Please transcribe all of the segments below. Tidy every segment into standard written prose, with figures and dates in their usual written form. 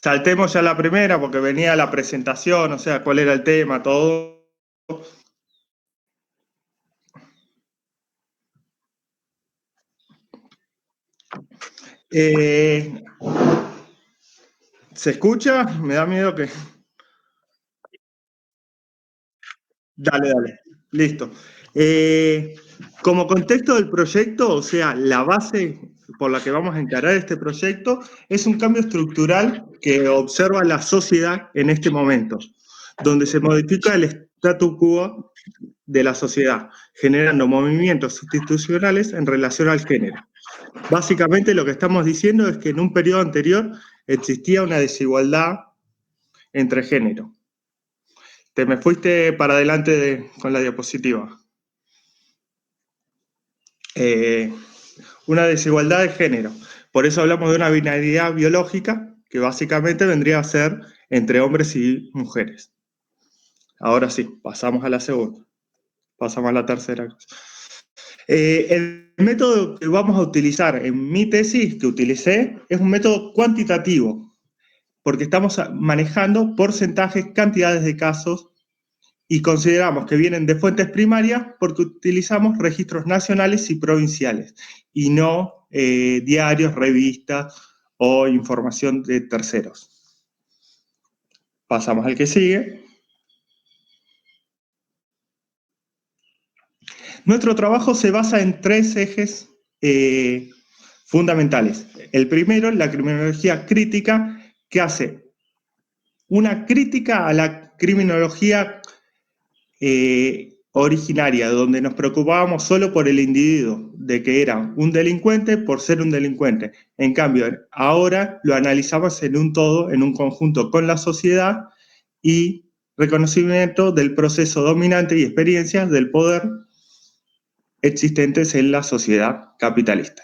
Saltemos ya la primera porque venía la presentación, o sea, cuál era el tema, todo. ¿Se escucha? Me da miedo que... Dale. Listo. Como contexto del proyecto, o sea, la base por la que vamos a encarar este proyecto es un cambio estructural que observa la sociedad en este momento, donde se modifica el statu quo de la sociedad, generando movimientos institucionales en relación al género. Básicamente lo que estamos diciendo es que en un periodo anterior existía una desigualdad entre género. Te me fuiste para adelante con la diapositiva. Una desigualdad de género. Por eso hablamos de una binaridad biológica que básicamente vendría a ser entre hombres y mujeres. Ahora sí, pasamos a la segunda. Pasamos a la tercera. El método que vamos a utilizar en mi tesis que utilicé es un método cuantitativo, porque estamos manejando porcentajes, cantidades de casos y consideramos que vienen de fuentes primarias porque utilizamos registros nacionales y provinciales y no diarios, revistas o información de terceros. Pasamos al que sigue. Nuestro trabajo se basa en tres ejes fundamentales. El primero es la criminología crítica, que hace una crítica a la criminología originaria, donde nos preocupábamos solo por el individuo, de que era un delincuente por ser un delincuente. En cambio, ahora lo analizamos en un todo, en un conjunto con la sociedad y reconocimiento del proceso dominante y experiencias del poder existentes en la sociedad capitalista.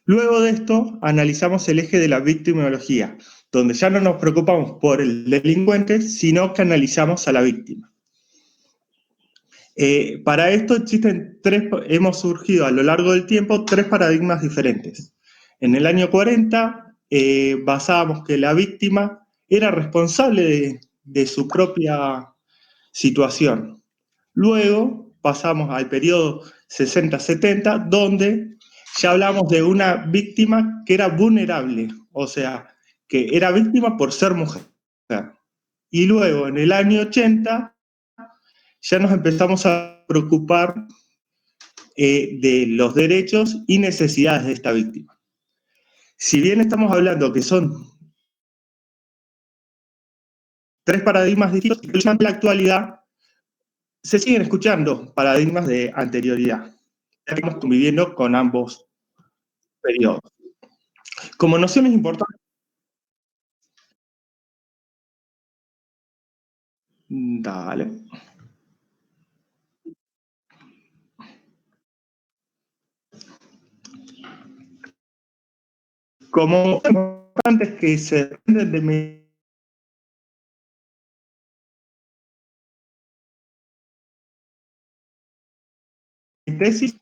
Luego de esto, analizamos el eje de la victimología, donde ya no nos preocupamos por el delincuente, sino que analizamos a la víctima. Para esto hemos surgido a lo largo del tiempo tres paradigmas diferentes. En el año 40 basábamos que la víctima era responsable de su propia situación. Luego pasamos al periodo 60-70, donde ya hablamos de una víctima que era vulnerable, o sea, que era víctima por ser mujer. Y luego, en el año 80, ya nos empezamos a preocupar de los derechos y necesidades de esta víctima. Si bien estamos hablando que son tres paradigmas distintos, en la actualidad se siguen escuchando paradigmas de anterioridad. Estamos conviviendo con ambos periodos. Como nociones importantes... Dale. Como importantes que se aprenden de mi tesis,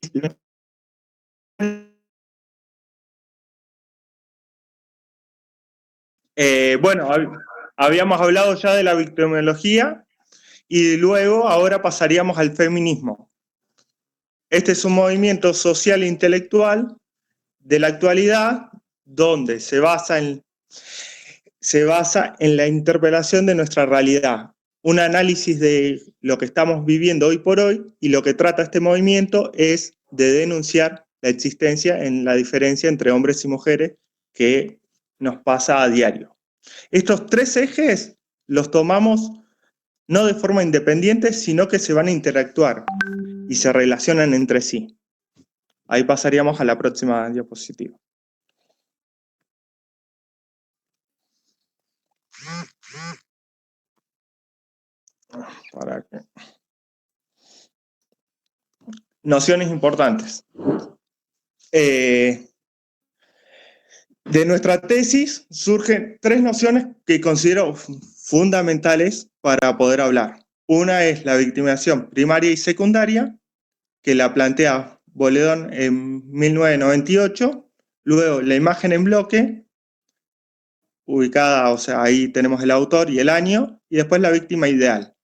bueno, habíamos hablado ya de la victimología y luego ahora pasaríamos al feminismo. Este es un movimiento social e intelectual de la actualidad donde se basa en la interpelación de nuestra realidad, un análisis de lo que estamos viviendo hoy por hoy, y lo que trata este movimiento es de denunciar la existencia en la diferencia entre hombres y mujeres que nos pasa a diario. Estos tres ejes los tomamos no de forma independiente, sino que se van a interactuar y se relacionan entre sí. Ahí pasaríamos a la próxima diapositiva. Para que... Nociones importantes. De nuestra tesis surgen tres nociones que considero fundamentales para poder hablar. Una es la victimización primaria y secundaria, que la plantea Boledón en 1998, luego la imagen en bloque ubicada, o sea, ahí tenemos el autor y el año, y después la víctima ideal.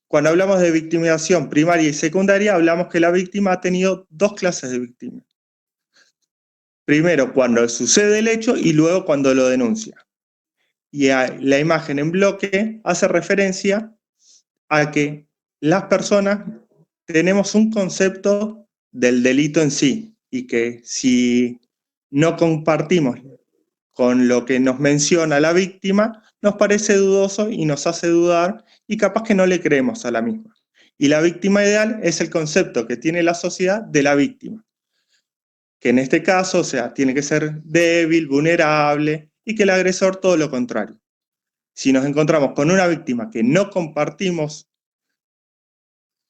Cuando hablamos de victimización primaria y secundaria, hablamos que la víctima ha tenido dos clases de víctima. Primero, cuando sucede el hecho y luego cuando lo denuncia. Y la imagen en bloque hace referencia a que las personas tenemos un concepto del delito en sí y que si no compartimos con lo que nos menciona la víctima, nos parece dudoso y nos hace dudar y capaz que no le creemos a la misma. Y la víctima ideal es el concepto que tiene la sociedad de la víctima, que en este caso, o sea, tiene que ser débil, vulnerable y que el agresor todo lo contrario. Si nos encontramos con una víctima que no compartimos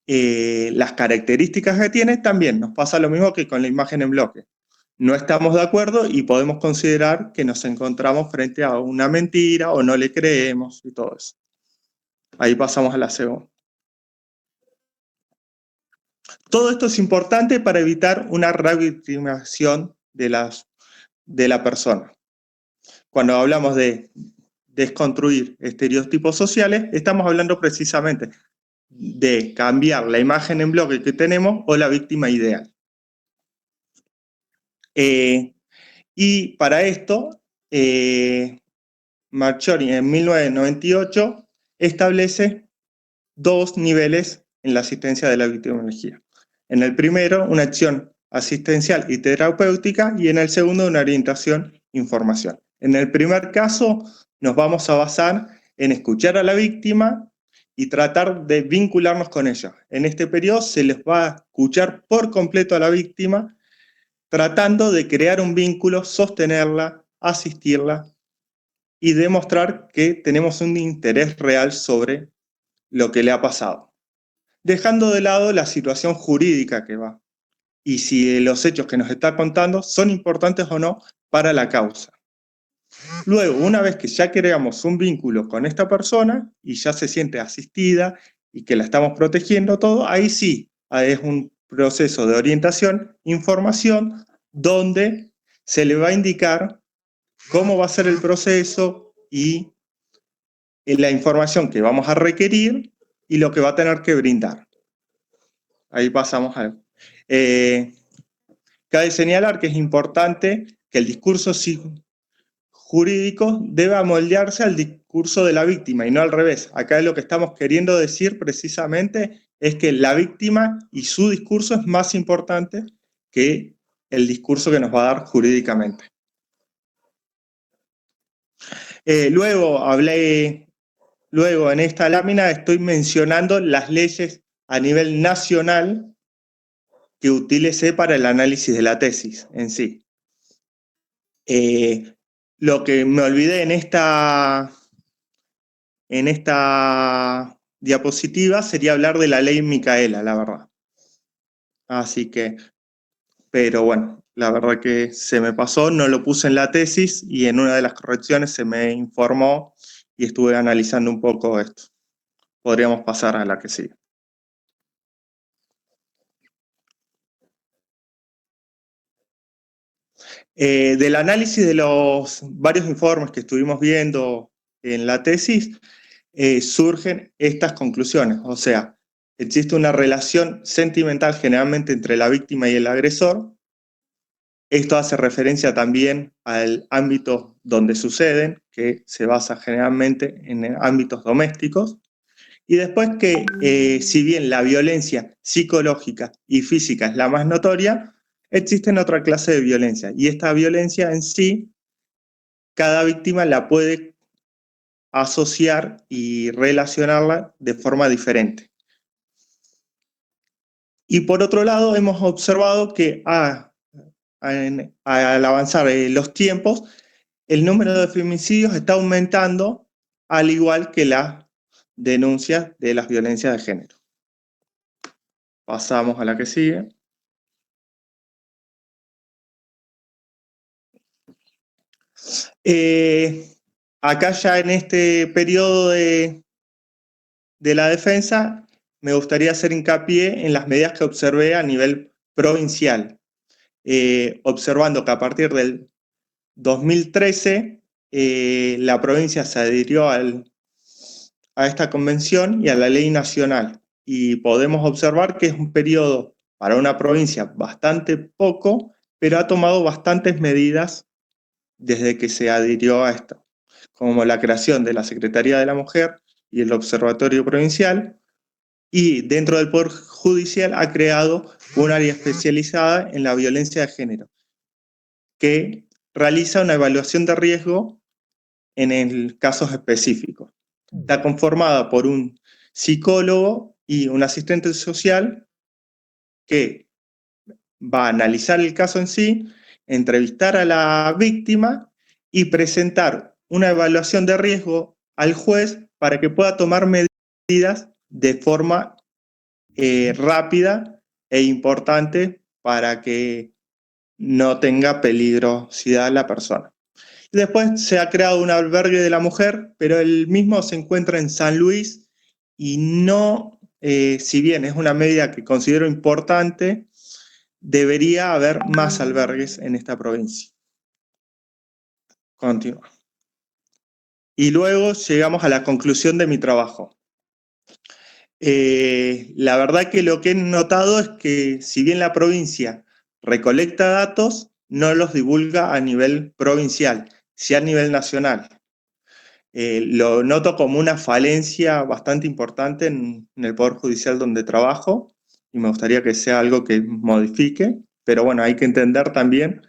las características que tiene, también nos pasa lo mismo que con la imagen en bloque. No estamos de acuerdo y podemos considerar que nos encontramos frente a una mentira o no le creemos y todo eso. Ahí pasamos a la segunda. Todo esto es importante para evitar una revictimización de la persona. Cuando hablamos de desconstruir estereotipos sociales, estamos hablando precisamente de cambiar la imagen en bloque que tenemos o la víctima ideal. Y para esto, Marchiori en 1998 establece dos niveles en la asistencia de la victimología. En el primero, una acción asistencial y terapéutica, y en el segundo, una orientación e información. En el primer caso, nos vamos a basar en escuchar a la víctima y tratar de vincularnos con ella. En este periodo se les va a escuchar por completo a la víctima, tratando de crear un vínculo, sostenerla, asistirla y demostrar que tenemos un interés real sobre lo que le ha pasado, dejando de lado la situación jurídica que va y si los hechos que nos está contando son importantes o no para la causa. Luego, una vez que ya creamos un vínculo con esta persona y ya se siente asistida y que la estamos protegiendo todo, ahí sí es un proceso de orientación, información, donde se le va a indicar cómo va a ser el proceso y la información que vamos a requerir y lo que va a tener que brindar. Ahí pasamos a... cabe señalar que es importante que el discurso jurídico deba moldearse al discurso de la víctima y no al revés. Acá lo que estamos queriendo decir precisamente es que la víctima y su discurso es más importante que el discurso que nos va a dar jurídicamente. Luego en esta lámina estoy mencionando las leyes a nivel nacional que utilicé para el análisis de la tesis en sí. Lo que me olvidé en esta diapositiva sería hablar de la ley Micaela, la verdad. Así que, pero bueno, la verdad que se me pasó, no lo puse en la tesis y en una de las correcciones se me informó y estuve analizando un poco esto. Podríamos pasar a la que sigue. Del análisis de los varios informes que estuvimos viendo en la tesis, surgen estas conclusiones. O sea, existe una relación sentimental generalmente entre la víctima y el agresor. Esto hace referencia también al ámbito donde suceden, que se basa generalmente en ámbitos domésticos. Y después que, si bien la violencia psicológica y física es la más notoria, existen otra clase de violencia. Y esta violencia en sí, cada víctima la puede asociar y relacionarla de forma diferente. Y por otro lado, hemos observado que al avanzar los tiempos, el número de femicidios está aumentando, al igual que las denuncias de las violencias de género. Pasamos a la que sigue. Acá ya en este periodo de la defensa, me gustaría hacer hincapié en las medidas que observé a nivel provincial, observando que a partir del 2013 la provincia se adhirió a esta convención y a la ley nacional. Y podemos observar que es un periodo para una provincia bastante poco, pero ha tomado bastantes medidas desde que se adhirió a esto, como la creación de la Secretaría de la Mujer y el Observatorio Provincial, y dentro del Poder Judicial ha creado un área especializada en la violencia de género, que realiza una evaluación de riesgo en casos específicos. Está conformada por un psicólogo y un asistente social que va a analizar el caso en sí, entrevistar a la víctima y presentar una evaluación de riesgo al juez para que pueda tomar medidas de forma rápida e importante para que no tenga peligrosidad la persona. Después se ha creado un albergue de la mujer, pero el mismo se encuentra en San Luis y no, si bien es una medida que considero importante, debería haber más albergues en esta provincia. Continúa. Y luego llegamos a la conclusión de mi trabajo. La verdad que lo que he notado es que si bien la provincia recolecta datos, no los divulga a nivel provincial, sí a nivel nacional. Lo noto como una falencia bastante importante en el Poder Judicial donde trabajo y me gustaría que sea algo que modifique, pero bueno, hay que entender también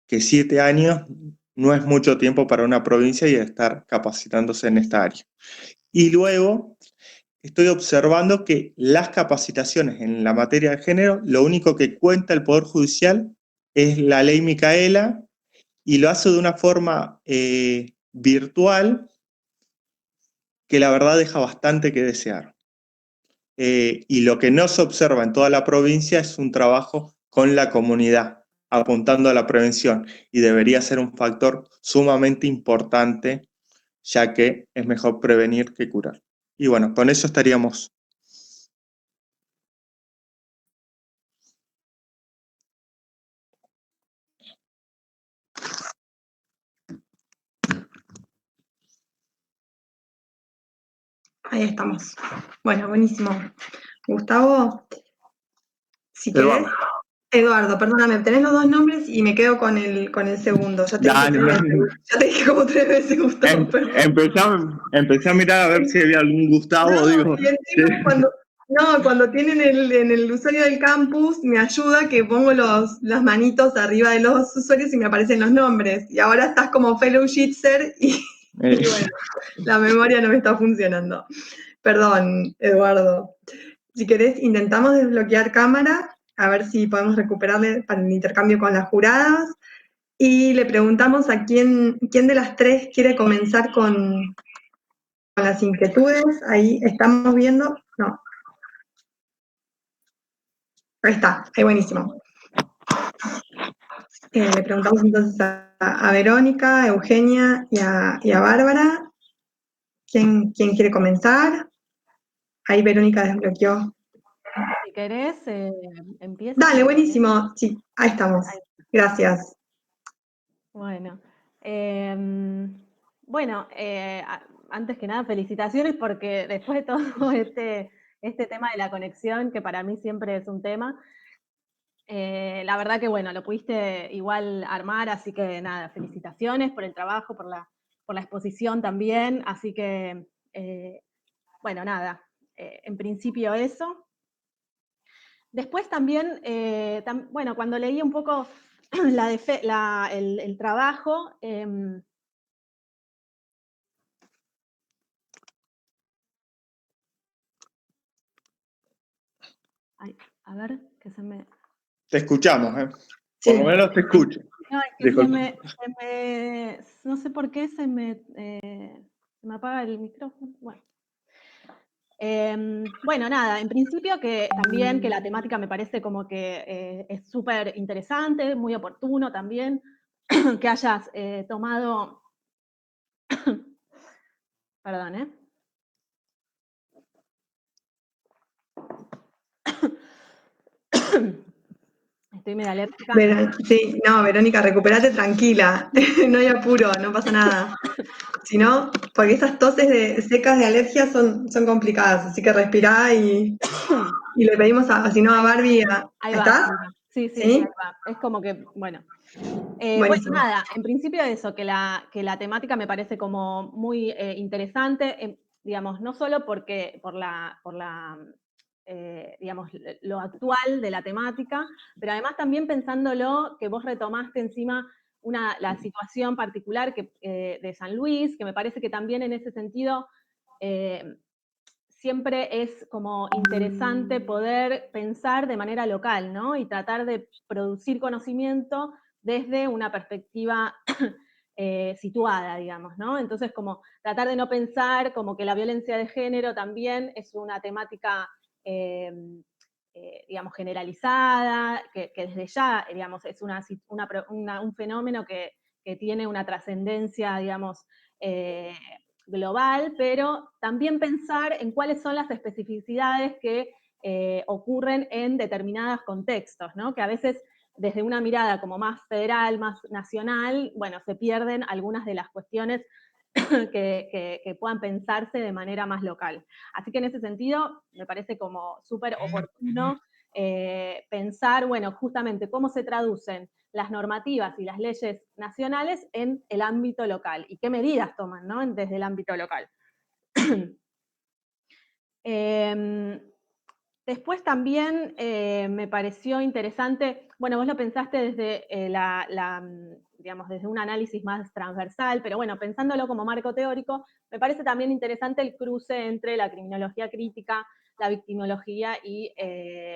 que 7 años no es mucho tiempo para una provincia y estar capacitándose en esta área. Y luego estoy observando que las capacitaciones en la materia de género, lo único que cuenta el Poder Judicial es la ley Micaela y lo hace de una forma virtual que la verdad deja bastante que desear. Y lo que no se observa en toda la provincia es un trabajo con la comunidad, apuntando a la prevención, y debería ser un factor sumamente importante, ya que es mejor prevenir que curar. Y bueno, con eso estaríamos. Ahí estamos. Bueno, buenísimo. Gustavo, si Eduardo. querés. Eduardo, perdóname, tenés los dos nombres y me quedo con el segundo. Ya te dije tres veces. Ya te dije como 3 veces, Gustavo. Empecé a mirar a ver si había algún Gustavo. No, Digo, y encima cuando tienen en el usuario del campus, me ayuda que pongo las manitos arriba de los usuarios y me aparecen los nombres. Y ahora estás como fellow Jitser y bueno, la memoria no me está funcionando. Perdón, Eduardo. Si querés, intentamos desbloquear cámara, a ver si podemos recuperarle para el intercambio con las juradas. Y le preguntamos a quién de las tres quiere comenzar con las inquietudes. Ahí estamos viendo. No. Ahí está, ahí buenísimo. Le preguntamos entonces a Verónica, a Eugenia y a Bárbara. ¿Quién quiere comenzar? Ahí Verónica desbloqueó. Si querés, empieza. Dale, buenísimo. Sí, ahí estamos. Gracias. Bueno, antes que nada, felicitaciones porque después de todo este tema de la conexión, que para mí siempre es un tema, la verdad que bueno, lo pudiste igual armar, así que nada, felicitaciones por el trabajo, por la exposición también, así que, bueno, nada, en principio eso. Después también, bueno, cuando leí un poco el trabajo, a ver, que se me... te escuchamos, ¿eh? Por lo menos te escucho. No, es que no sé por qué se me apaga el micrófono. Bueno, nada, en principio que también que la temática me parece como que es súper interesante, muy oportuno también, que hayas tomado... Perdón, ¿eh? estoy medio alérgica. Sí, no, Verónica, recuperate tranquila, no hay apuro, no pasa nada. Si no, porque esas toses secas de alergia son complicadas, así que respirá y le pedimos si no a Barbie. Ahí va. ¿Estás? Sí, ¿Sí? ahí va. Es como que, bueno. Bueno, Buenísimo. nada, en principio eso, que la temática me parece como muy interesante, digamos, no solo porque por la digamos, lo actual de la temática, pero además también pensándolo, que vos retomaste encima la situación particular de San Luis, que me parece que también en ese sentido siempre es como interesante poder pensar de manera local, ¿no? Y tratar de producir conocimiento desde una perspectiva situada, digamos, ¿no? Entonces, como tratar de no pensar como que la violencia de género también es una temática, digamos, generalizada, que desde ya, digamos, es un fenómeno que tiene una trascendencia, digamos, global, pero también pensar en cuáles son las especificidades que ocurren en determinados contextos, ¿no? Que a veces desde una mirada como más federal, más nacional, bueno, se pierden algunas de las cuestiones que puedan pensarse de manera más local. Así que en ese sentido me parece como súper oportuno pensar, bueno, justamente cómo se traducen las normativas y las leyes nacionales en el ámbito local y qué medidas toman, ¿no? Desde el ámbito local. Después también me pareció interesante, bueno, vos lo pensaste desde digamos, desde un análisis más transversal, pero bueno, pensándolo como marco teórico, me parece también interesante el cruce entre la criminología crítica, la victimología y,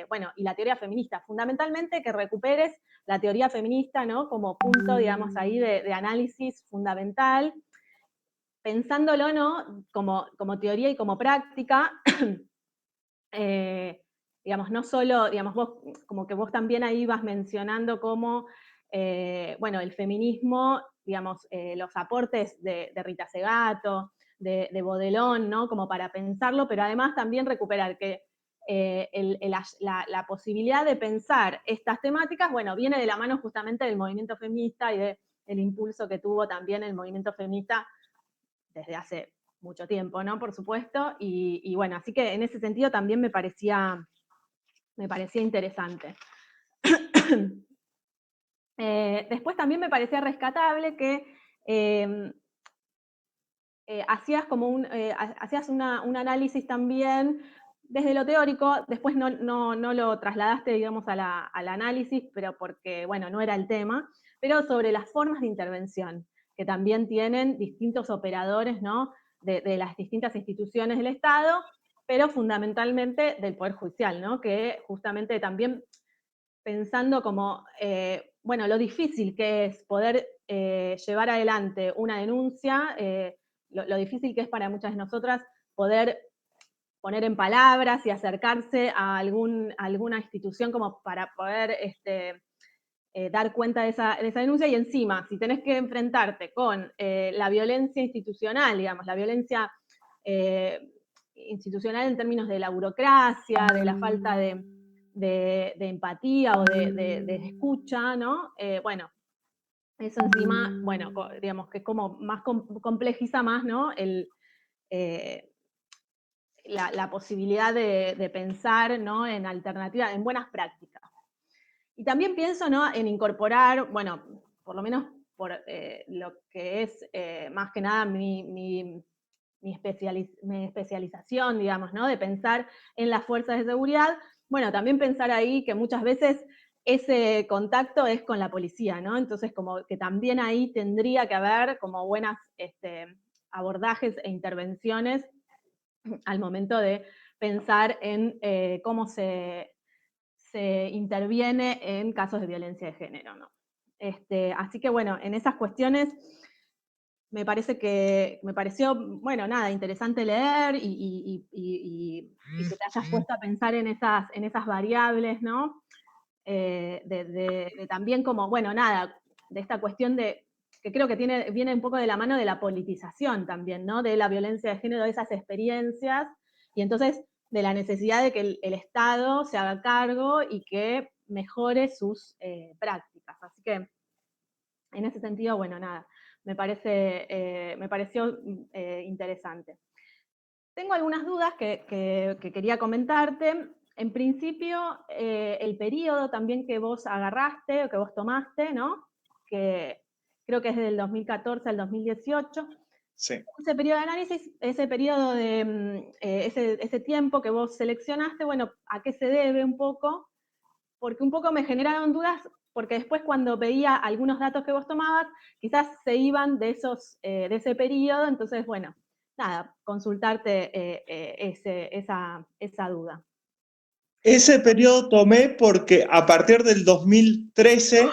bueno, y la teoría feminista. Fundamentalmente que recuperes la teoría feminista, ¿no? Como punto, digamos, ahí de análisis fundamental, pensándolo, ¿no? Como teoría y como práctica, digamos, no solo, digamos, vos, como que vos también ahí vas mencionando cómo, bueno, el feminismo, digamos, los aportes de Rita Segato, de Baudelaire, ¿no? Como para pensarlo, pero además también recuperar que la posibilidad de pensar estas temáticas, bueno, viene de la mano justamente del movimiento feminista y del impulso que tuvo también el movimiento feminista desde hace mucho tiempo, ¿no? Por supuesto, y bueno, así que en ese sentido también me parecía interesante. Después también me parecía rescatable que hacías como hacías un análisis también desde lo teórico, después no lo trasladaste, digamos, al análisis, pero porque, bueno, no era el tema, pero sobre las formas de intervención que también tienen distintos operadores, ¿no? De las distintas instituciones del Estado, pero fundamentalmente del Poder Judicial, ¿no? Que justamente también pensando como, bueno, lo difícil que es poder llevar adelante una denuncia, lo difícil que es para muchas de nosotras poder poner en palabras y acercarse a alguna institución como para poder dar cuenta de esa denuncia, y encima, si tenés que enfrentarte con la violencia institucional, digamos, la violencia institucional en términos de la burocracia, de la falta de empatía o de escucha, ¿no? Bueno, eso encima, bueno, digamos que es como más complejiza más, ¿no? La posibilidad de pensar, ¿no? En alternativas, en buenas prácticas. Y también pienso, ¿no? En incorporar, bueno, por lo menos por lo que es más que nada mi especialización, digamos, ¿no? De pensar en las fuerzas de seguridad. Bueno, también pensar ahí que muchas veces ese contacto es con la policía, ¿no? Entonces, como que también ahí tendría que haber como buenas abordajes e intervenciones al momento de pensar en cómo se interviene en casos de violencia de género, ¿no? Así que bueno, en esas cuestiones me pareció, bueno, nada, interesante leer y que te hayas puesto a pensar en esas variables, ¿no? De también como, bueno, nada, de esta cuestión que creo que viene un poco de la mano de la politización también, ¿no? De la violencia de género, de esas experiencias, y entonces de la necesidad de que el Estado se haga cargo y que mejore sus prácticas. Así que, en ese sentido, bueno, nada, me pareció interesante. Tengo algunas dudas que quería comentarte. En principio, el periodo también que vos agarraste, o que vos tomaste, ¿no? Que creo que es del 2014 al 2018. Sí. Ese periodo de análisis, ese periodo de ese tiempo que vos seleccionaste, bueno, ¿a qué se debe un poco? Porque un poco me generaron dudas, porque después cuando veía algunos datos que vos tomabas, quizás se iban de ese periodo, entonces, bueno, nada, consultarte esa duda. Ese periodo tomé porque a partir del 2013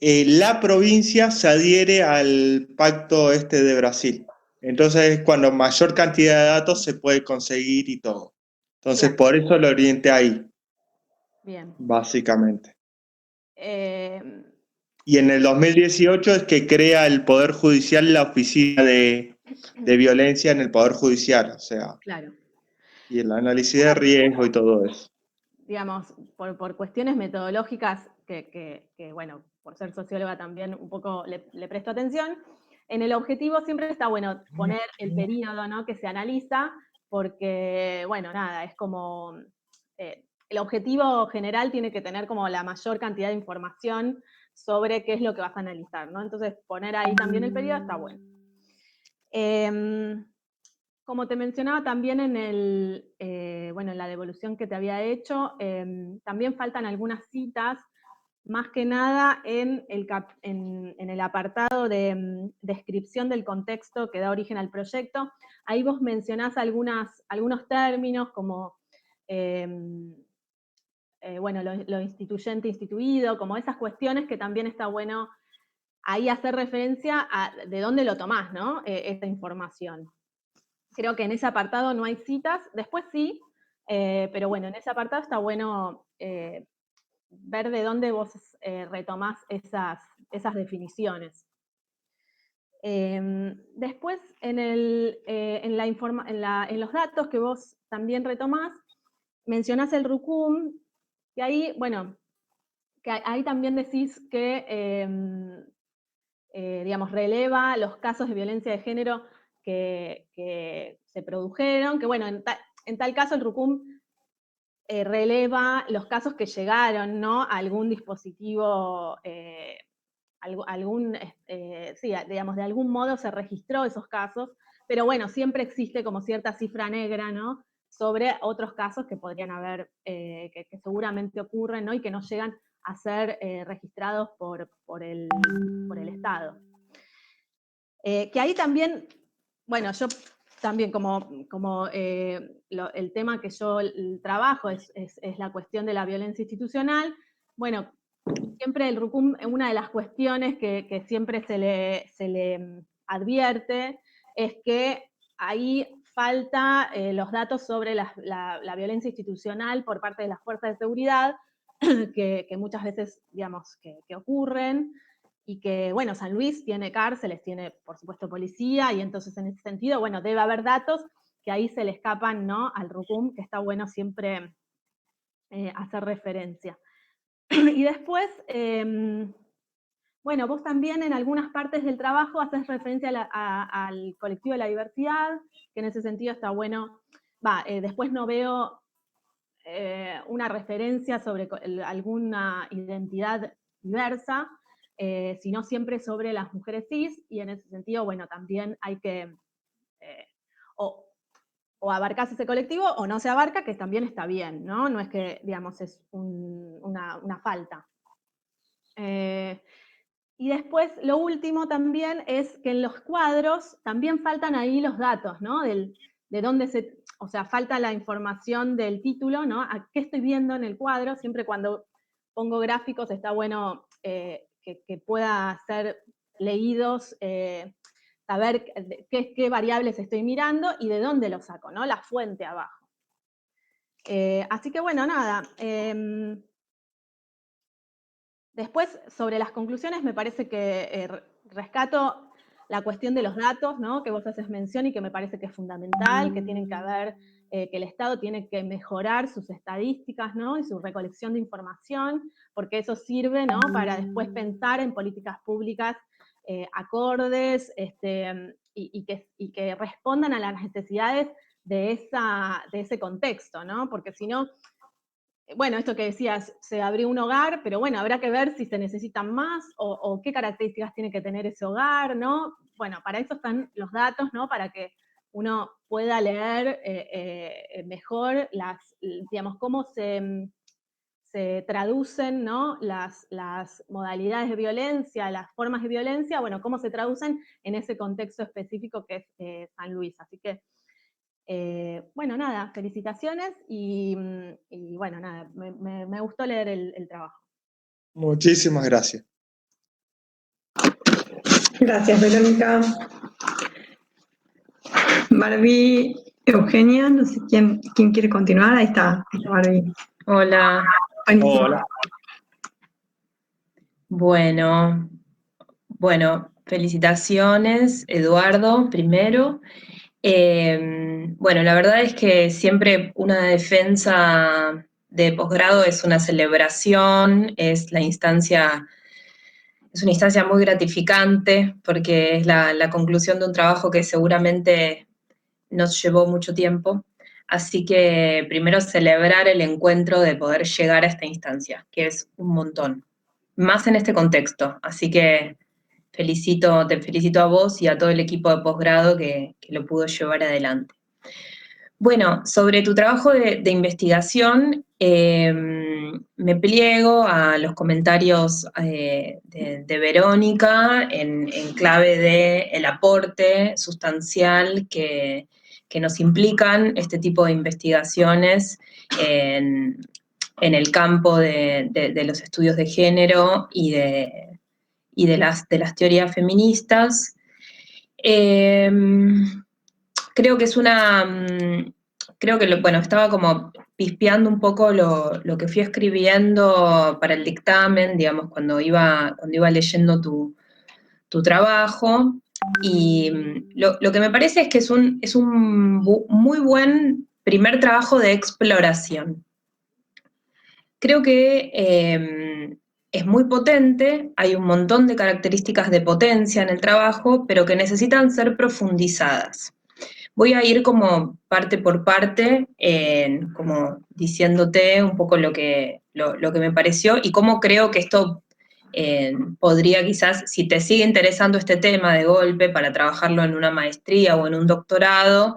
la provincia se adhiere al pacto de Brasil. Entonces es cuando mayor cantidad de datos se puede conseguir y todo. Entonces Claro. por eso lo orienté ahí. Bien. Básicamente. Y en el 2018 es que crea el Poder Judicial la Oficina de Violencia en el Poder Judicial, o sea, Claro. y el análisis de riesgo y todo eso. Digamos, por cuestiones metodológicas que, bueno, por ser socióloga también un poco le presto atención, en el objetivo siempre está bueno poner el periodo, ¿no?, que se analiza, porque, bueno, nada, es como, el objetivo general tiene que tener como la mayor cantidad de información sobre qué es lo que vas a analizar, ¿no? Entonces, poner ahí también el periodo está bueno. Como te mencionaba también en la devolución que te había hecho, también faltan algunas citas, más que nada en el apartado de descripción del contexto que da origen al proyecto. Ahí vos mencionás algunos términos como lo instituyente, instituido, como esas cuestiones que también está bueno ahí hacer referencia a de dónde lo tomás, ¿no? Esta información. Creo que en ese apartado no hay citas, después sí, pero bueno, en ese apartado está bueno ver de dónde vos retomás esas definiciones. Después, en los datos que vos también retomás, mencionás el RUCUM, y ahí, bueno, que ahí también decís que, digamos, releva los casos de violencia de género que se produjeron, que bueno, en tal caso el RUCUM releva los casos que llegaron, ¿no?, a algún dispositivo, sí, digamos, de algún modo se registró esos casos, pero bueno, siempre existe como cierta cifra negra, ¿no?, sobre otros casos que podrían haber, que seguramente ocurren, ¿no?, y que no llegan a ser registrados por el Estado. Que ahí también, bueno, yo también como el tema que yo trabajo es la cuestión de la violencia institucional. Bueno, siempre el RUCUM, una de las cuestiones que siempre se le advierte es que ahí falta los datos sobre la violencia institucional por parte de las fuerzas de seguridad, que muchas veces, digamos, que ocurren, y que, bueno, San Luis tiene cárceles, tiene, por supuesto, policía, y entonces en ese sentido, bueno, debe haber datos que ahí se le escapan, ¿no?, al RUCUM, que está bueno siempre hacer referencia. Y después, bueno, vos también en algunas partes del trabajo haces referencia al colectivo de la diversidad, que en ese sentido está bueno. Después no veo una referencia sobre alguna identidad diversa, sino siempre sobre las mujeres cis, y en ese sentido, bueno, también hay que, o abarcas ese colectivo o no se abarca, que también está bien, ¿no? No es que, digamos, es una falta. Y después, lo último también es que en los cuadros también faltan ahí los datos, ¿no? De dónde o sea, falta la información del título, ¿no? ¿A qué estoy viendo en el cuadro? Siempre cuando pongo gráficos está bueno que pueda ser leídos, saber qué variables estoy mirando y de dónde lo saco, ¿no? La fuente abajo. Así que bueno, nada. Después, sobre las conclusiones, me parece que rescato la cuestión de los datos, ¿no?, que vos haces mención y que me parece que es fundamental, que tienen que haber que el Estado tiene que mejorar sus estadísticas, ¿no? Y su recolección de información, porque eso sirve, ¿no? Para después pensar en políticas públicas acordes y que respondan a las necesidades de ese contexto, ¿no? Porque si no, bueno, esto que decías, se abrió un hogar, pero bueno, habrá que ver si se necesitan más o qué características tiene que tener ese hogar, ¿no? Bueno, para eso están los datos, ¿no? Para que uno pueda leer mejor digamos, cómo se traducen, ¿no? las modalidades de violencia, las formas de violencia, bueno, cómo se traducen en ese contexto específico que es San Luis. Así que, bueno, nada, felicitaciones y bueno, nada, me gustó leer el trabajo. Muchísimas gracias. Gracias, Verónica. Barbie, Eugenia, no sé quién quiere continuar. Ahí está Barbie. Hola. Buenísimo. Hola. Bueno, felicitaciones, Eduardo, primero. Bueno, la verdad es que siempre una defensa de posgrado es una celebración, es una instancia muy gratificante porque es la conclusión de un trabajo que seguramente nos llevó mucho tiempo. Así que primero celebrar el encuentro de poder llegar a esta instancia, que es un montón, más en este contexto. Así que te felicito a vos y a todo el equipo de posgrado que lo pudo llevar adelante. Bueno, sobre tu trabajo de investigación, me pliego a los comentarios de Verónica en clave de el aporte sustancial que nos implican este tipo de investigaciones en el campo de los estudios de género y de las teorías feministas. Creo que estaba como pispeando un poco lo que fui escribiendo para el dictamen, digamos, cuando iba leyendo tu trabajo, y lo que me parece es que es un muy buen primer trabajo de exploración. Creo que es muy potente, hay un montón de características de potencia en el trabajo, pero que necesitan ser profundizadas. Voy a ir como parte por parte, como diciéndote un poco lo que me pareció y cómo creo que esto podría quizás, si te sigue interesando este tema de golpe para trabajarlo en una maestría o en un doctorado,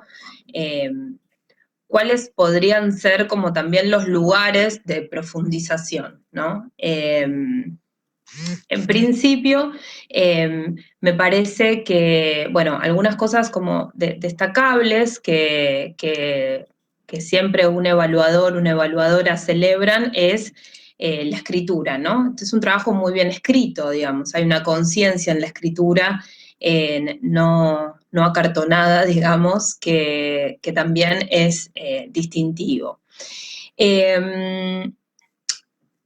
cuáles podrían ser como también los lugares de profundización, ¿no? En principio, me parece que, bueno, algunas cosas como destacables que siempre un evaluador, una evaluadora celebran es la escritura, ¿no? Este es un trabajo muy bien escrito, digamos, hay una conciencia en la escritura no acartonada, digamos, que también es distintivo.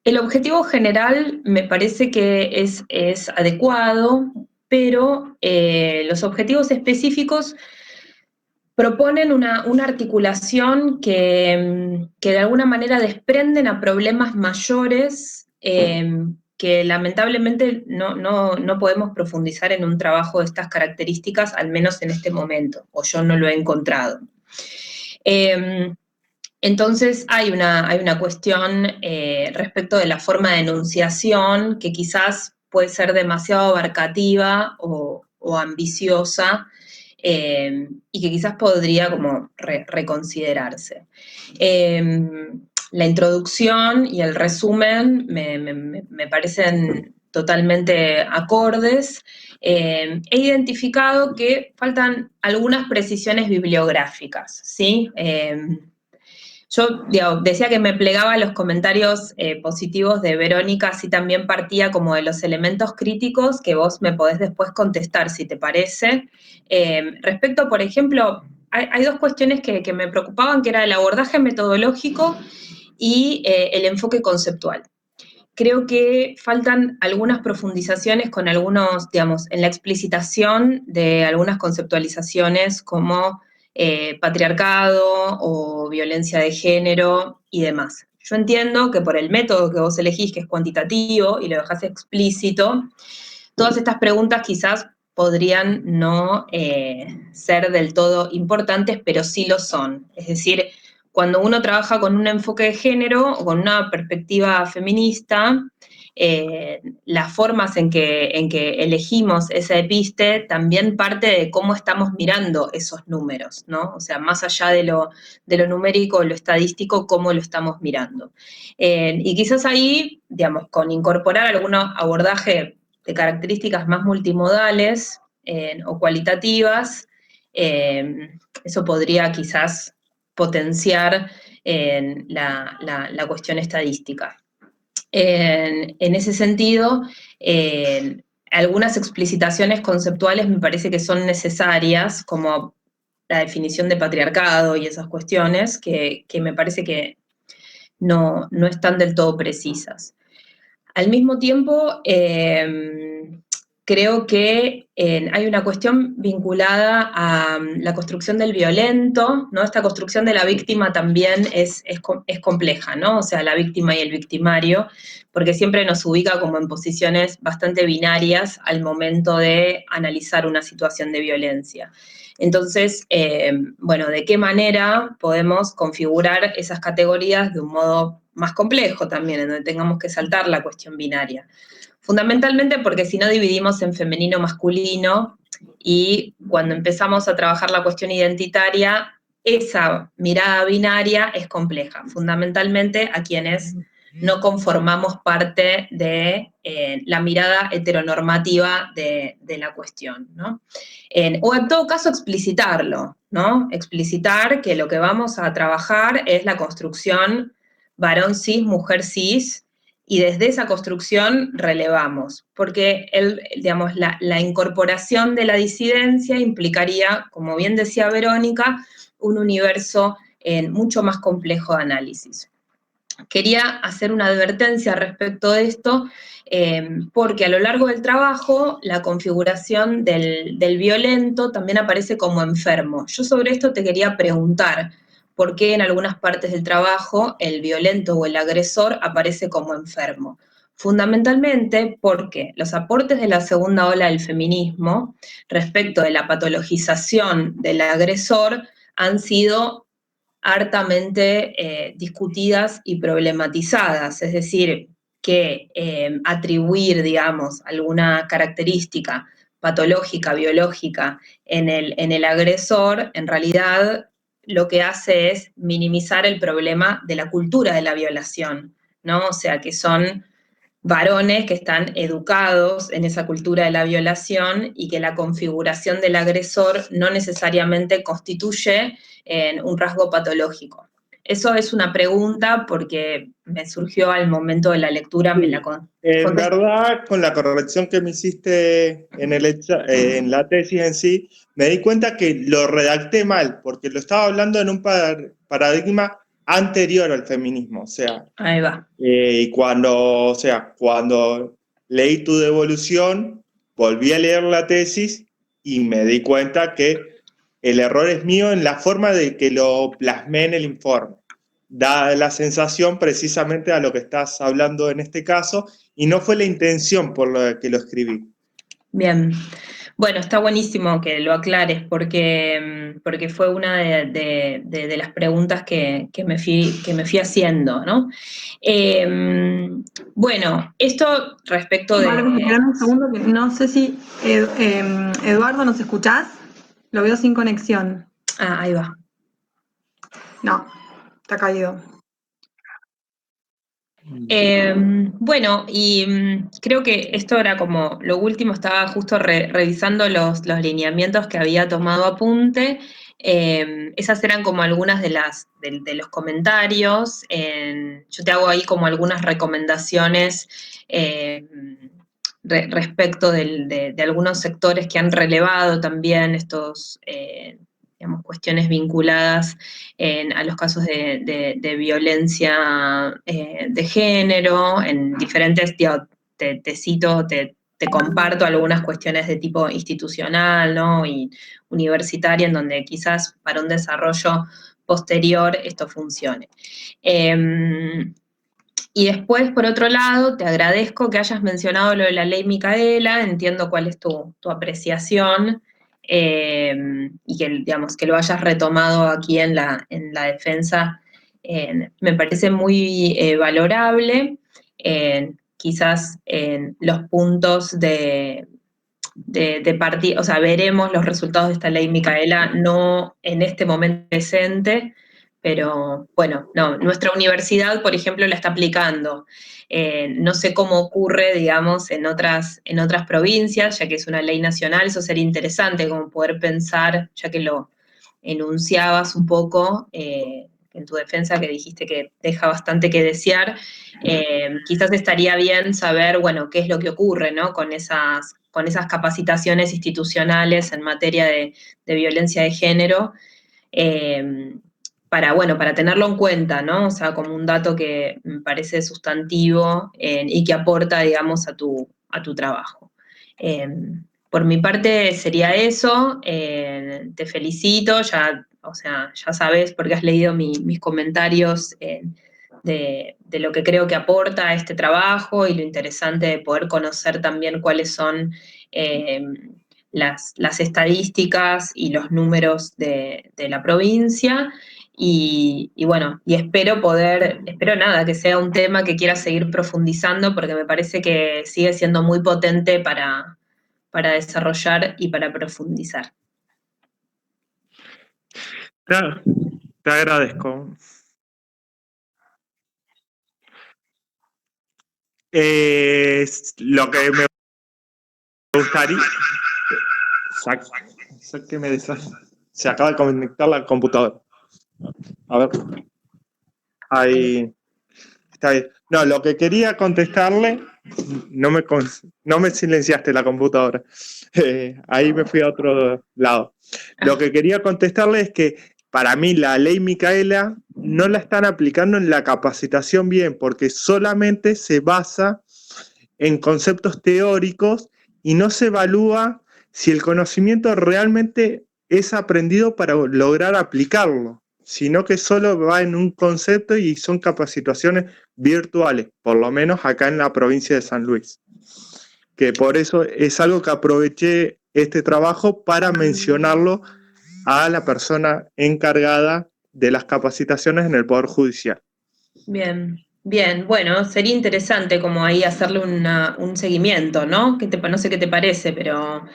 El objetivo general me parece que es adecuado, pero los objetivos específicos proponen una articulación que de alguna manera desprenden a problemas mayores que lamentablemente no podemos profundizar en un trabajo de estas características, al menos en este momento, o yo no lo he encontrado. Entonces hay una cuestión respecto de la forma de enunciación que quizás puede ser demasiado abarcativa o ambiciosa y que quizás podría como reconsiderarse. La introducción y el resumen me parecen totalmente acordes. He identificado que faltan algunas precisiones bibliográficas, ¿sí? Yo decía que me plegaba a los comentarios positivos de Verónica, así también partía como de los elementos críticos que vos me podés después contestar, si te parece. Respecto, por ejemplo, hay dos cuestiones que me preocupaban, que era el abordaje metodológico y el enfoque conceptual. Creo que faltan algunas profundizaciones con algunos, digamos, en la explicitación de algunas conceptualizaciones como patriarcado o violencia de género y demás. Yo entiendo que por el método que vos elegís, que es cuantitativo, y lo dejás explícito, todas estas preguntas quizás podrían no ser del todo importantes, pero sí lo son. Es decir, cuando uno trabaja con un enfoque de género o con una perspectiva feminista, las formas en que elegimos esa episte también parte de cómo estamos mirando esos números, ¿no? O sea, más allá de lo numérico, lo estadístico, cómo lo estamos mirando. Y quizás ahí, digamos, con incorporar algún abordaje de características más multimodales o cualitativas, eso podría quizás potenciar la cuestión estadística. En ese sentido, algunas explicitaciones conceptuales me parece que son necesarias, como la definición de patriarcado y esas cuestiones, que me parece que no están del todo precisas. Al mismo tiempo, creo que hay una cuestión vinculada a la construcción del violento, ¿no? Esta construcción de la víctima también es compleja, ¿no? O sea, la víctima y el victimario, porque siempre nos ubica como en posiciones bastante binarias al momento de analizar una situación de violencia. Entonces, bueno, ¿de qué manera podemos configurar esas categorías de un modo más complejo también, en donde tengamos que saltar la cuestión binaria? Fundamentalmente porque si no dividimos en femenino-masculino, y cuando empezamos a trabajar la cuestión identitaria, esa mirada binaria es compleja, fundamentalmente a quienes no conformamos parte de la mirada heteronormativa de la cuestión, ¿no? O en todo caso explicitarlo, ¿no? Explicitar que lo que vamos a trabajar es la construcción varón cis, mujer cis, y desde esa construcción relevamos, porque digamos, la incorporación de la disidencia implicaría, como bien decía Verónica, un universo mucho más complejo de análisis. Quería hacer una advertencia respecto de esto, porque a lo largo del trabajo la configuración del violento también aparece como enfermo. Yo sobre esto te quería preguntar, ¿por qué en algunas partes del trabajo el violento o el agresor aparece como enfermo? Fundamentalmente porque los aportes de la segunda ola del feminismo respecto de la patologización del agresor han sido hartamente discutidas y problematizadas, es decir, que atribuir, digamos, alguna característica patológica, biológica en el agresor, en realidad lo que hace es minimizar el problema de la cultura de la violación, ¿no? O sea, que son varones que están educados en esa cultura de la violación y que la configuración del agresor no necesariamente constituye un rasgo patológico. Eso es una pregunta porque me surgió al momento de la lectura. Sí, en verdad, con la corrección que me hiciste en la tesis en sí, me di cuenta que lo redacté mal, porque lo estaba hablando en un paradigma anterior al feminismo. O sea, ahí va. Y cuando leí tu devolución, volví a leer la tesis y me di cuenta que el error es mío en la forma de que lo plasmé en el informe. Da la sensación precisamente a lo que estás hablando en este caso, y no fue la intención por lo que lo escribí. Bien. Bueno, está buenísimo que lo aclares porque fue una de las preguntas que me fui haciendo, ¿no? Bueno, esto respecto de... Vale, esperame un segundo, que no sé si... Eduardo, ¿nos escuchás? Lo veo sin conexión. Ah, ahí va. No, está caído. Bueno, y creo que esto era como lo último, estaba justo revisando los lineamientos que había tomado apunte. Esas eran como algunas de los comentarios. Yo te hago ahí como algunas recomendaciones respecto de algunos sectores que han relevado también estos digamos, cuestiones vinculadas a los casos de violencia de género, en diferentes, te cito, te te comparto algunas cuestiones de tipo institucional, ¿no? Y universitaria, en donde quizás para un desarrollo posterior esto funcione. Y después, por otro lado, te agradezco que hayas mencionado lo de la ley Micaela, entiendo cuál es tu apreciación, y que, digamos, que lo hayas retomado aquí en la defensa, me parece muy valorable. Quizás los puntos de partida, o sea, veremos los resultados de esta ley Micaela no en este momento presente, pero bueno, no, nuestra universidad, por ejemplo, la está aplicando. No sé cómo ocurre, digamos, en otras provincias, ya que es una ley nacional, eso sería interesante como poder pensar, ya que lo enunciabas un poco en tu defensa, que dijiste que deja bastante que desear, quizás estaría bien saber, bueno, qué es lo que ocurre, ¿no? Con esas capacitaciones institucionales en materia de violencia de género, para tenerlo en cuenta, ¿no? O sea, como un dato que me parece sustantivo y que aporta, digamos, a tu trabajo. Por mi parte sería eso, te felicito, ya sabes porque has leído mis comentarios de lo que creo que aporta a este trabajo y lo interesante de poder conocer también cuáles son las estadísticas y los números de la provincia. Y bueno, y espero nada, que sea un tema que quiera seguir profundizando, porque me parece que sigue siendo muy potente para desarrollar y para profundizar. Te agradezco. Lo que me gustaría... Se acaba de conectar la computadora. A ver. Ahí. Está bien. No, lo que quería contestarle... No me silenciaste la computadora. Ahí me fui a otro lado. Lo que quería contestarle es que para mí la ley Micaela no la están aplicando en la capacitación bien, porque solamente se basa en conceptos teóricos y no se evalúa si el conocimiento realmente es aprendido para lograr aplicarlo, sino que solo va en un concepto y son capacitaciones virtuales, por lo menos acá en la provincia de San Luis. Que por eso es algo que aproveché este trabajo para mencionarlo a la persona encargada de las capacitaciones en el Poder Judicial. Bien, bueno, sería interesante como ahí hacerle un seguimiento, ¿no? No sé qué te parece, pero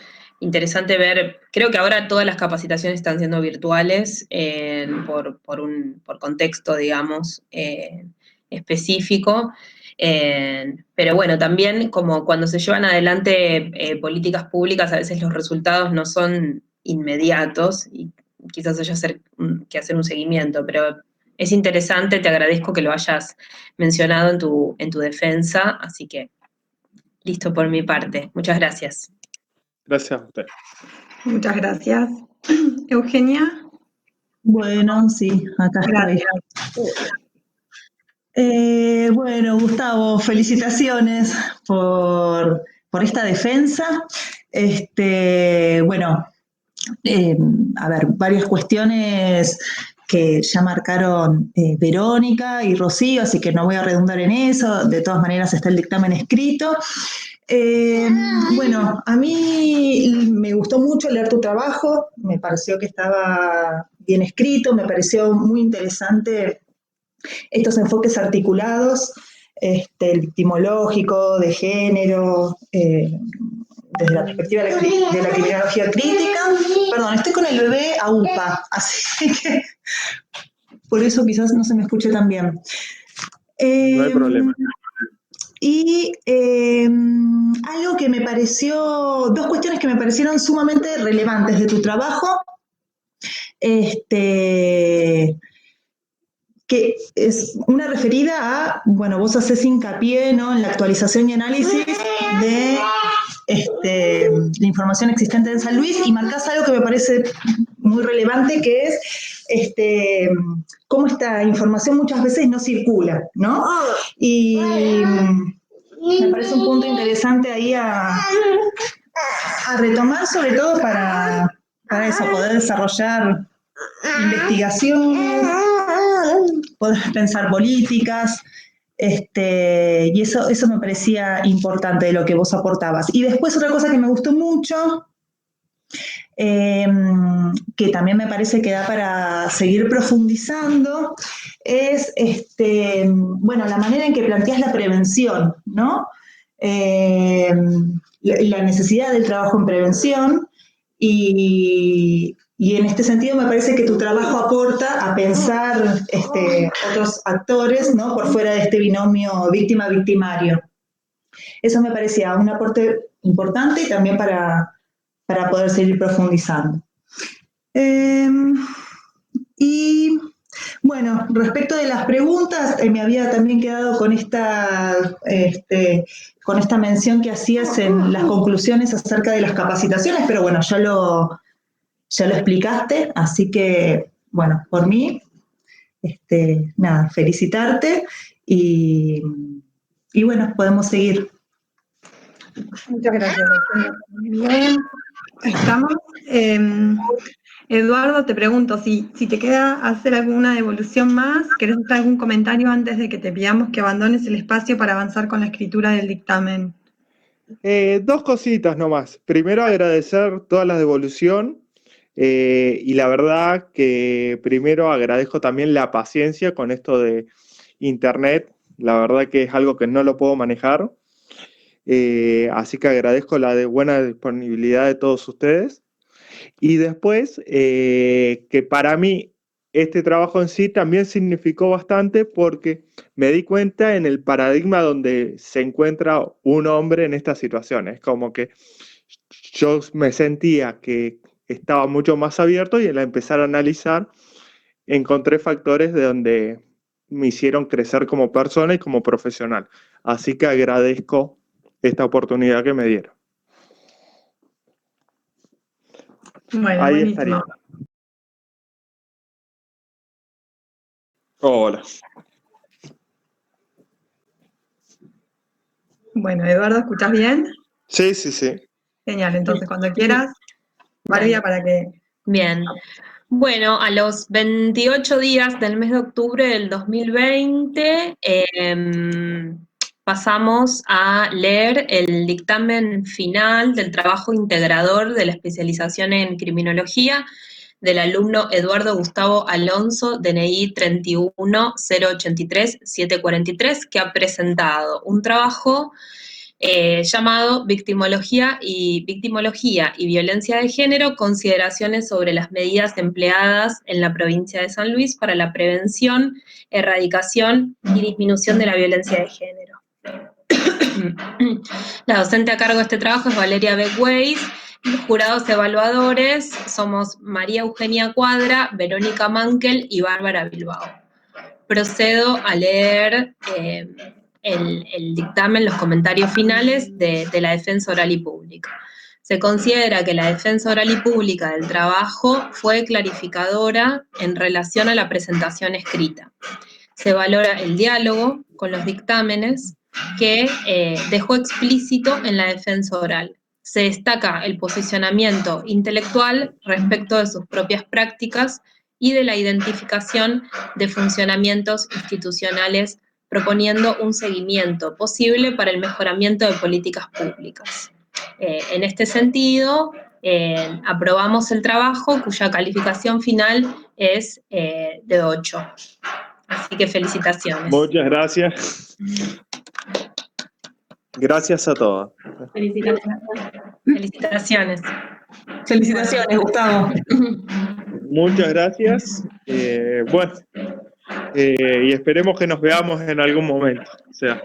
interesante ver, creo que ahora todas las capacitaciones están siendo virtuales por contexto, digamos, específico. Pero bueno, también como cuando se llevan adelante políticas públicas, a veces los resultados no son inmediatos y quizás haya que hacer un seguimiento, pero es interesante, te agradezco que lo hayas mencionado en tu defensa, así que listo por mi parte. Muchas gracias. Gracias a usted. Muchas gracias. Eugenia. Bueno, sí, acá estoy. Bueno, Gustavo, felicitaciones por esta defensa. Bueno, a ver, varias cuestiones que ya marcaron Verónica y Rocío, así que no voy a redundar en eso. De todas maneras está el dictamen escrito. Bueno, a mí me gustó mucho leer tu trabajo, me pareció que estaba bien escrito, me pareció muy interesante estos enfoques articulados, el victimológico, de género, desde la perspectiva de la criminología crítica. Perdón, estoy con el bebé a UPA, así que por eso quizás no se me escuche tan bien. No hay problema. Y algo que me pareció, dos cuestiones que me parecieron sumamente relevantes de tu trabajo, que es una referida a, bueno, vos haces hincapié, ¿no?, en la actualización y análisis de la información existente en San Luis, y marcás algo que me parece muy relevante, que es cómo esta información muchas veces no circula, ¿no? Y Me parece un punto interesante ahí a retomar, sobre todo para eso, poder desarrollar investigaciones, poder pensar políticas, y eso me parecía importante de lo que vos aportabas. Y después otra cosa que me gustó mucho, que también me parece que da para seguir profundizando, es bueno, la manera en que planteás la prevención, ¿no? La necesidad del trabajo en prevención, y en este sentido me parece que tu trabajo aporta a pensar otros actores, ¿no? Por fuera de este binomio víctima-victimario. Eso me parecía un aporte importante y también para poder seguir profundizando. Y bueno, respecto de las preguntas, me había también quedado con esta mención que hacías en las conclusiones acerca de las capacitaciones, pero bueno, ya lo explicaste, así que, bueno, por mí, nada, felicitarte y bueno, podemos seguir. Muchas gracias. Bien, estamos. Eduardo, te pregunto, si te queda hacer alguna devolución más, ¿querés hacer algún comentario antes de que te pidamos que abandones el espacio para avanzar con la escritura del dictamen? Dos cositas nomás. Primero, agradecer toda la devolución y la verdad que primero agradezco también la paciencia con esto de internet. La verdad que es algo que no lo puedo manejar. Así que agradezco la buena disponibilidad de todos ustedes. Y después, que para mí este trabajo en sí también significó bastante porque me di cuenta en el paradigma donde se encuentra un hombre en esta situación. Es como que yo me sentía que estaba mucho más abierto y al empezar a analizar encontré factores de donde me hicieron crecer como persona y como profesional. Así que agradezco esta oportunidad que me dieron. Bueno, ahí buenísimo. estaría. Hola. Bueno, Eduardo, ¿escuchás bien? Sí, sí, sí. Genial, entonces cuando quieras, Barbia, para que... Bien. Bueno, a los 28 días del mes de octubre del 2020 pasamos a leer el dictamen final del trabajo integrador de la especialización en criminología del alumno Eduardo Gustavo Alonso, DNI 31083743, que ha presentado un trabajo llamado Victimología y Violencia de Género, consideraciones sobre las medidas empleadas en la provincia de San Luis para la prevención, erradicación y disminución de la violencia de género. La docente a cargo de este trabajo es Valeria Beck-Weiss. Los jurados evaluadores somos María Eugenia Cuadra, Verónica Mankel y Bárbara Bilbao. Procedo a leer el dictamen, los comentarios finales de la defensa oral y pública. Se considera que la defensa oral y pública del trabajo fue clarificadora en relación a la presentación escrita. Se valora el diálogo con los dictámenes que dejó explícito en la defensa oral. Se destaca el posicionamiento intelectual respecto de sus propias prácticas y de la identificación de funcionamientos institucionales, proponiendo un seguimiento posible para el mejoramiento de políticas públicas. En este sentido, aprobamos el trabajo, cuya calificación final es de 8. Así que felicitaciones. Muchas gracias. Gracias a todos. Felicitaciones. Felicitaciones, Gustavo. Muchas gracias. Bueno, y esperemos que nos veamos en algún momento. O sea,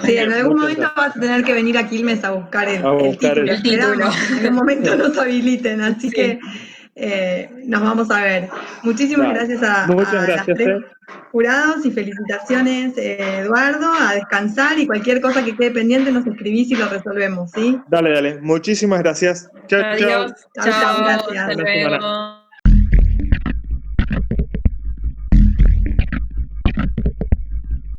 Sí, en algún momento vas a tener que venir a Quilmes a buscar el título. Esperamos que en algún momento nos habiliten, así sí. Que nos vamos a ver. Muchísimas gracias a las 3 jurados y felicitaciones, Eduardo, a descansar y cualquier cosa que quede pendiente nos escribís y lo resolvemos, ¿sí? Dale. Muchísimas gracias. Chao, chao. Adiós. Chao, gracias. Hasta luego.